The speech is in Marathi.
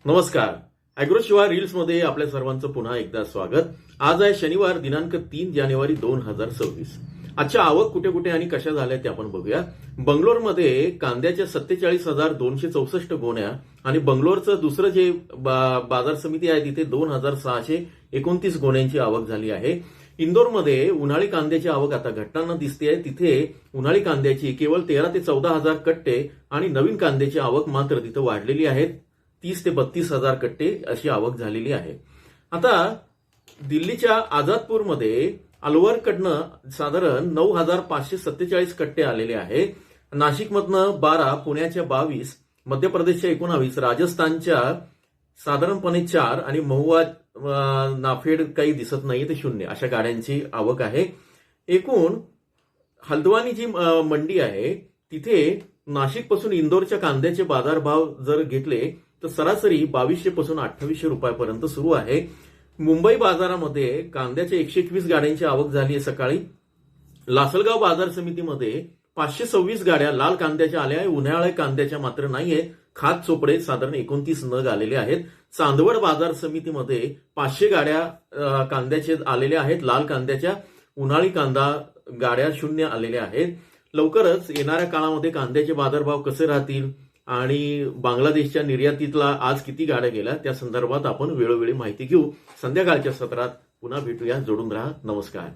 नमस्कार. अॅग्रोशिवा रील्समध्ये आपल्या सर्वांचं पुन्हा एकदा स्वागत. आज आहे शनिवार दिनांक 3 जानेवारी 2026. आजच्या आवक कुठे कुठे आणि कशा झाल्या ते आपण बघूया. बंगलोरमध्ये कांद्याच्या 47,264 गोण्या आणि बंगलोरचं दुसरं जे बाजार समिती आहे तिथे 2,629 गोण्यांची आवक झाली आहे. इंदोरमध्ये उन्हाळी कांद्याची आवक आता घटताना दिसते. तिथे उन्हाळी कांद्याची केवळ 13 ते 14 हजार कट्टे आणि नवीन कांद्याची आवक मात्र तिथं वाढलेली आहे. 30 ते 32 हजार कट्टे अशी आवक झालेली आहे. आता दिल्लीच्या आझादपूरमध्ये अलवरकडनं साधारण 9,547 कट्टे आलेले आहे. नाशिकमधनं 12, पुण्याच्या 22, मध्य प्रदेशच्या 19, राजस्थानच्या साधारणपणे 4 आणि महुवा नाफेड काही दिसत नाही ते 0 अशा गाड्यांची आवक आहे. एकूण हल्द्वानी जी मंडी आहे तिथे नाशिकपासून इंदोरच्या कांद्याचे बाजारभाव जर घेतले तर सरासरी 2200 पासून 2800 रुपयापर्यंत सुरू आहे. मुंबई बाजारामध्ये कांद्याच्या 121 गाड्यांची आवक झाली आहे सकाळी. लासलगाव बाजार समितीमध्ये 526 गाड्या लाल कांद्याच्या आल्या आहे. उन्हाळी कांद्याच्या मात्र नाहीये. खात चोपडे साधारण 29 नग आलेले आहेत. चांदवड बाजार समितीमध्ये 500 गाड्या कांद्याचे आलेल्या आहेत लाल कांद्याच्या. उन्हाळी कांदा गाड्या 0 आलेल्या आहेत. लवकरच येणाऱ्या काळामध्ये कांद्याचे बाजारभाव कसे राहतील आणि बांगलादेशच्या निर्यातीतला आज किती गाड्या गेल्या त्या संदर्भात आपण वेळोवेळी माहिती घेऊ. संध्याकाळच्या सत्रात पुन्हा भेटूया. जोडून राहा. नमस्कार.